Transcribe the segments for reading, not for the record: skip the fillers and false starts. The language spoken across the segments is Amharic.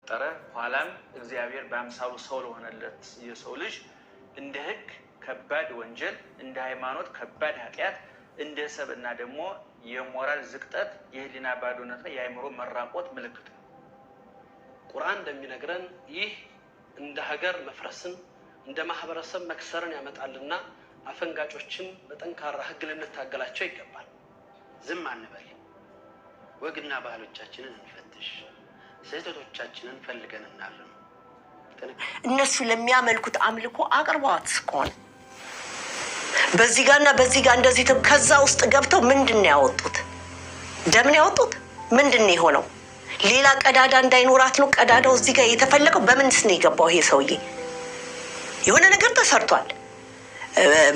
ተረ ኋላም እግዚአብሔር በአምሳሉ ሰው ለሆነለት የሰው ልጅ እንደ ህግ ከባድ ወንጀል እንደ ሃይማኖት ከባድ ኃጢያት እንደ ሰብና ደግሞ የሞራል ዝቅጠት የህሊና ባዶነት የአእምሮ መራቆት ምልክት ነው። ቁርአን እንደሚነግረን ይህ እንደ ሀገር መፍረስን እንደ ማህበረሰብ መክሰርን ያመጣልና አፈንጋጮችን በጠንካራ ህግ ልንታገላቸው ይገባል። ዝም አንበል። ወግና ባህሎቻችንን እንፈትሽ። ስህተቶቻችንን ፈልገን እናርም። እነሱ ለሚያመልኩት አምልኮ አቅርቧት ስኮን በዚህ ጋርና በዚህ ጋር እንደዚህ ከዛ ውስጥ ገብተው ምንድነው ያወጡት? ደምን ያወጡት ምንድነው የሆነው? ሌላ ቀዳዳ እንዳይኖራት ነው ቀዳዳው እዚህ ጋር የተፈለገው። በምንስ ነው የገባው ይሄ ሰውዬ? የሆነ ነገር ተሰርቷል።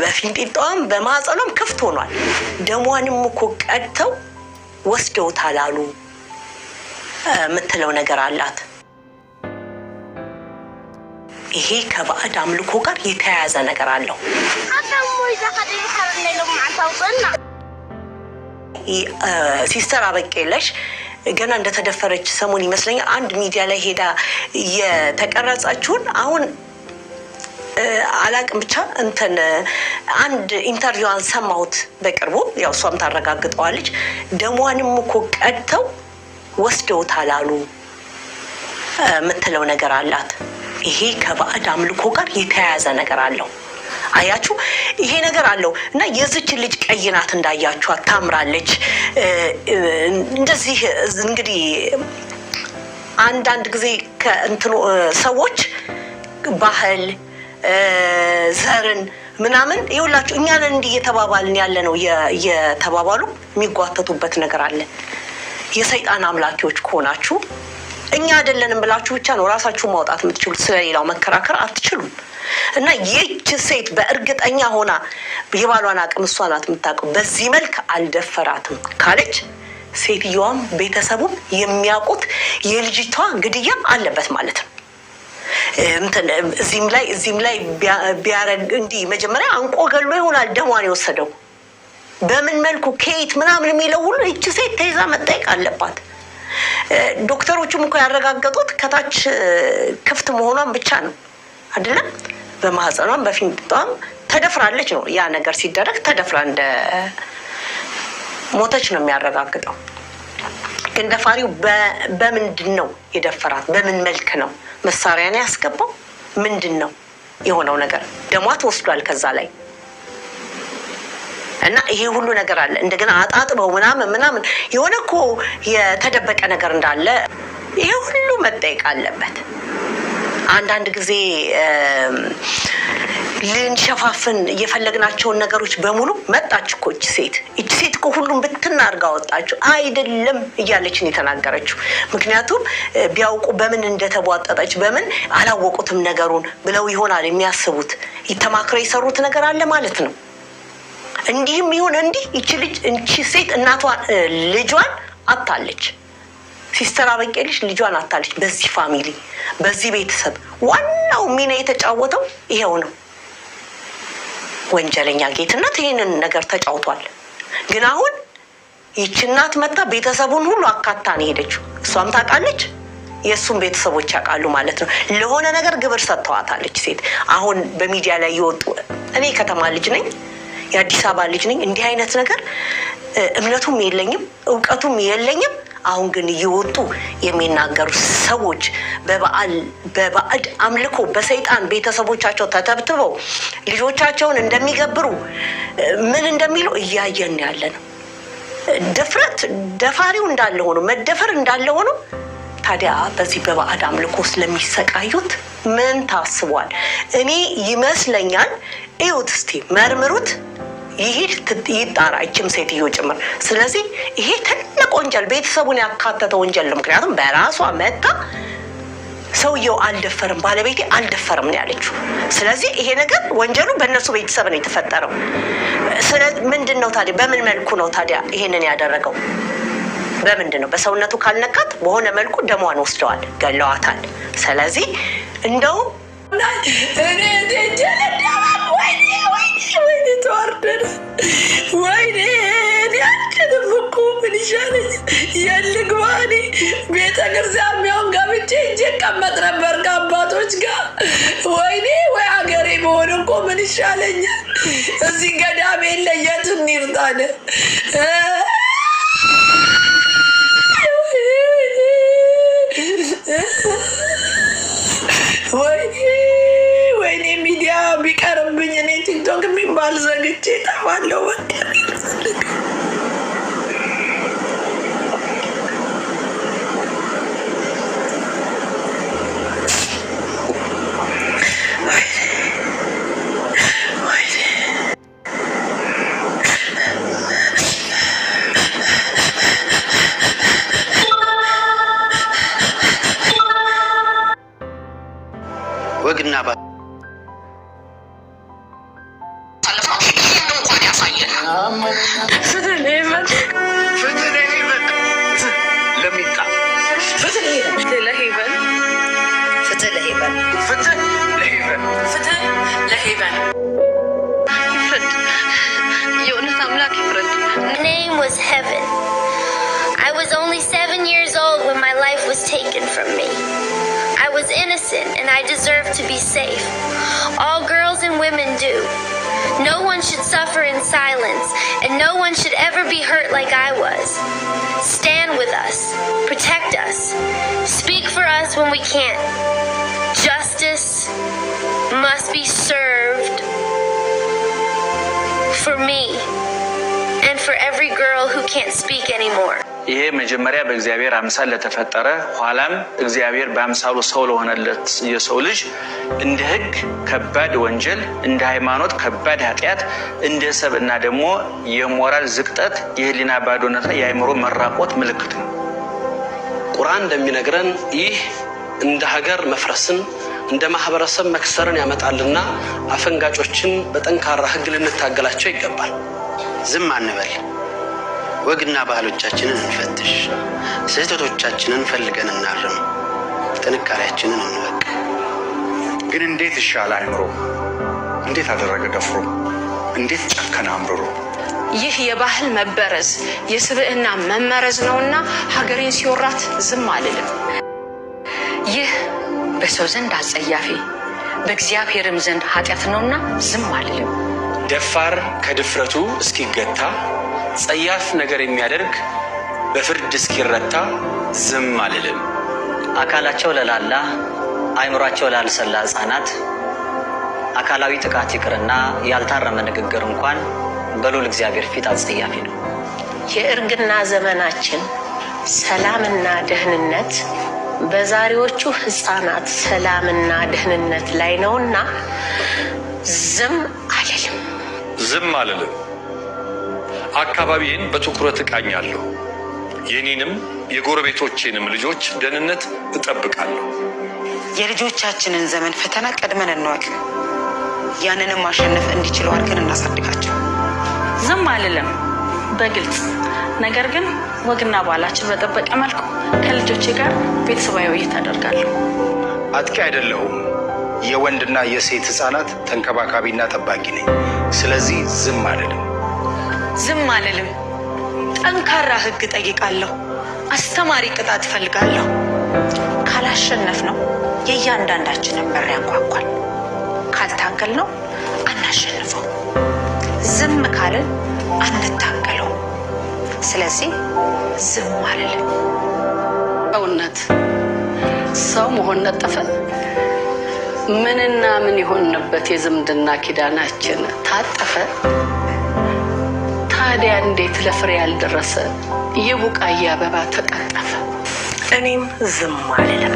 በፊንጢጣም በማጸሎም ክፍት ሆኗል። ደሟንም እኮ ቀድተው ወስደውታል አሉ የምትለው ነገር አላት። ይሄ ከባዕድ አምልኮ ጋር የተያያዘ ነገር አለው። ሲስተር አበቄለሽ ገና እንደተደፈረች ሰሞን ይመስለኛል አንድ ሚዲያ ላይ ሄዳ የተቀረጸችውን አሁን አላቅም ብቻ እንትን አንድ ኢንተርቪዋን ሰማሁት በቅርቡ። ያው እሷም ታረጋግጠዋለች። ደሟንም እኮ ቀድተው ወስደውታል አሉ የምትለው ነገር አላት። ይሄ ከባዕድ አምልኮ ጋር የተያያዘ ነገር አለው። አያችሁ ይሄ ነገር አለው እና የዚች ልጅ ቀይ ናት እንዳያችኋት ታምራለች። እንደዚህ እንግዲህ አንዳንድ ጊዜ ከእንትኑ ሰዎች ባህል ዘርን ምናምን ይውላችሁ እኛን እንዲህ እየተባባልን ያለ ነው እየተባባሉ የሚጓተቱበት ነገር አለ። የሰይጣን አምላኪዎች ከሆናችሁ እኛ አይደለንም ብላችሁ ብቻ ነው ራሳችሁ ማውጣት የምትችሉት። ስለሌላው መከራከር አትችሉም። እና ይህች ሴት በእርግጠኛ ሆና የባሏን አቅም እሷ ናት የምታውቀው በዚህ መልክ አልደፈራትም ካለች ሴትዮዋም ቤተሰቡም የሚያውቁት የልጅቷ ግድያ አለበት ማለት ነው። እዚህም ላይ ቢያረግ እንዲህ መጀመሪያ አንቆ ገሎ ይሆናል ደሟን የወሰደው በምን መልኩ ከየት ምናምን የሚለው ሁሉ እቺ ሴት ተይዛ መጠየቅ አለባት። ዶክተሮቹም እኮ ያረጋገጡት ከታች ክፍት መሆኗን ብቻ ነው አይደለም። በማህፀኗም በፊንጢጣም ተደፍራለች ነው ያ ነገር ሲደረግ ተደፍራ እንደ ሞተች ነው የሚያረጋግጠው። ግን ደፋሪው በምንድን ነው የደፈራት? በምን መልክ ነው? መሳሪያ ነው ያስገባው? ምንድን ነው የሆነው ነገር? ደሟ ተወስዷል ከዛ ላይ እና ይሄ ሁሉ ነገር አለ። እንደገና አጣጥበው ምናምን የሆነ እኮ የተደበቀ ነገር እንዳለ ይሄ ሁሉ መጠየቅ አለበት። አንዳንድ ጊዜ ልንሸፋፍን የፈለግናቸውን ነገሮች በሙሉ መጣች እኮ እቺ ሴት እኮ ሁሉም ብትናርጋ ወጣችሁ አይደለም እያለችን የተናገረችው። ምክንያቱም ቢያውቁ በምን እንደተቧጠጠች በምን አላወቁትም ነገሩን ብለው ይሆናል የሚያስቡት። ይተማክረው የሰሩት ነገር አለ ማለት ነው። እንዲህም ይሁን እንዲህ እቺ ሴት እናቷን ልጇን አጣለች። ሲስተር አበቄለሽ ልጇን አጣለች። በዚህ ፋሚሊ በዚህ ቤተሰብ ዋናው ሚና የተጫወተው ይሄው ነው። ወንጀለኛ ጌትነት ይሄንን ነገር ተጫውቷል። ግን አሁን ይቺ እናት መጣ ቤተሰቡን ሁሉ አካታ ነው ሄደችው። እሷም ታውቃለች የሱም ቤተሰቦች ያውቃሉ ማለት ነው። ለሆነ ነገር ግብር ሰጥተዋታለች ሴት። አሁን በሚዲያ ላይ ይወጡ እኔ ከተማ ልጅ ነኝ የአዲስ አበባ ልጅ ነኝ እንዲህ አይነት ነገር እምነቱም የለኝም እውቀቱም የለኝም። አሁን ግን እየወጡ የሚናገሩ ሰዎች በባዕድ አምልኮ በሰይጣን ቤተሰቦቻቸው ተተብትበው ልጆቻቸውን እንደሚገብሩ ምን እንደሚሉ እያየን ያለ ነው። ድፍረት ደፋሪው እንዳለ ሆኖ መደፈር እንዳለ ሆኖ ታዲያ በዚህ በባዕድ አምልኮ ስለሚሰቃዩት ምን ታስቧል? እኔ ይመስለኛል እዩት እስቲ መርምሩት። ይሄድ ይጣራ እችም ሴትዮ ጭምር። ስለዚህ ይሄ ትልቅ ወንጀል ቤተሰቡን ያካተተ ወንጀል ነው። ምክንያቱም በራሷ መጣ ሰውየው አልደፈርም ባለቤቴ አልደፈርም ነው ያለችው። ስለዚህ ይሄ ነገር ወንጀሉ በእነሱ ቤተሰብ ነው የተፈጠረው። ምንድነው ታዲያ በምን መልኩ ነው ታዲያ ይሄንን ያደረገው? በምንድን ነው? በሰውነቱ ካልነካት በሆነ መልኩ ደሟን ወስደዋል፣ ገለዋታል። ስለዚህ እንደው እኔ ወይኔ ተዋርደን ወይኔ ያልከንም እኮ ምን ይሻለኝ? የልግባኔ ቤተክርስቲያን ሚሆን ገብቼ እጄ ቀመጥ ነበር ከአባቶች ጋር። ወይኔ ወይ ሀገሬ በሆነ እኮ ምን ይሻለኛል? እዚህ ገዳም የለ የትም ይርጣለ። ወይኔ ሚዲያ ቢቀርብኝ እኔ ቲክቶክ የሚባል ዘግቼ ጠፋለሁ። ወግና ባ My name was Heaven. I was only 7 years old when my life was taken from me. I was innocent and I deserved to be safe. All girls and women do. No one should suffer in silence, and no one should ever be hurt like I was. Stand with us. Protect us. Speak for us when we can't. Justice must be served for me and for every girl who can't speak anymore. ይሄ መጀመሪያ በእግዚአብሔር አምሳል ለተፈጠረ ኋላም እግዚአብሔር በአምሳሉ ሰው ለሆነለት የሰው ልጅ እንደ ሕግ ከባድ ወንጀል፣ እንደ ሃይማኖት ከባድ ኃጢያት፣ እንደ ሰብና ደግሞ የሞራል ዝቅጠት፣ የህሊና ባዶነት፣ የአእምሮ መራቆት ምልክት ነው። ቁርአን እንደሚነግረን ይህ እንደ ሀገር መፍረስን እንደ ማህበረሰብ መክሰርን ያመጣልና አፈንጋጮችን በጠንካራ ሕግ ልንታገላቸው ይገባል። ዝም አንበል። ወግና ባህሎቻችንን እንፈትሽ። ስህተቶቻችንን ፈልገን እናርም። ጥንካሬያችንን እንወቅ። ግን እንዴት ይሻል አእምሮ? እንዴት አደረገ ደፍሮ? እንዴት ጨከነ አምርሮ? ይህ የባህል መበረዝ የስብዕና መመረዝ ነውና ሀገሬን ሲወራት ዝም አልልም። ይህ በሰው ዘንድ አጸያፊ በእግዚአብሔርም ዘንድ ኃጢአት ነውና ዝም አልልም። ደፋር ከድፍረቱ እስኪገታ ጸያፍ ነገር የሚያደርግ በፍርድ እስኪረታ ዝም አልልም። አካላቸው ለላላ አይምሯቸው ላልሰላ ሕፃናት አካላዊ ጥቃት ይቅርና ያልታረመ ንግግር እንኳን በልዑል እግዚአብሔር ፊት አጸያፊ ነው። የእርግና ዘመናችን ሰላምና ደህንነት በዛሬዎቹ ሕፃናት ሰላምና ደህንነት ላይ ነውና ዝም አልልም። ዝም አልልም። አካባቢዬን በትኩረት እቃኛለሁ። የኔንም የጎረቤቶቼንም ልጆች ደህንነት እጠብቃለሁ። የልጆቻችንን ዘመን ፈተና ቀድመን እንወቅ። ያንንም ማሸነፍ እንዲችሉ አድርገን እናሳድጋቸው። ዝም አልልም በግልጽ ነገር ግን ወግና ባህላችን በጠበቀ መልኩ ከልጆቼ ጋር ቤተሰባዊ ውይይት አደርጋለሁ። አጥቂ አይደለሁም። የወንድና የሴት ሕፃናት ተንከባካቢና ጠባቂ ነኝ። ስለዚህ ዝም አልልም። ዝም አልልም። ጠንካራ ሕግ ጠይቃለሁ። አስተማሪ ቅጣት ፈልጋለሁ። ካላሸነፍ ነው የእያንዳንዳችንን በር ያንኳኳል። ካልታገል ነው አናሸንፈው። ዝም ካልን አንታገለው። ስለዚህ ዝም አልልም። እውነት ሰው መሆን ነጠፈ። ምንና ምን የሆንበት የዝምድና ኪዳናችን ታጠፈ። ታዲያ እንዴት ለፍሬ ያልደረሰ የቡቃያ አበባ ተቀጠፈ? እኔም ዝም አልልም።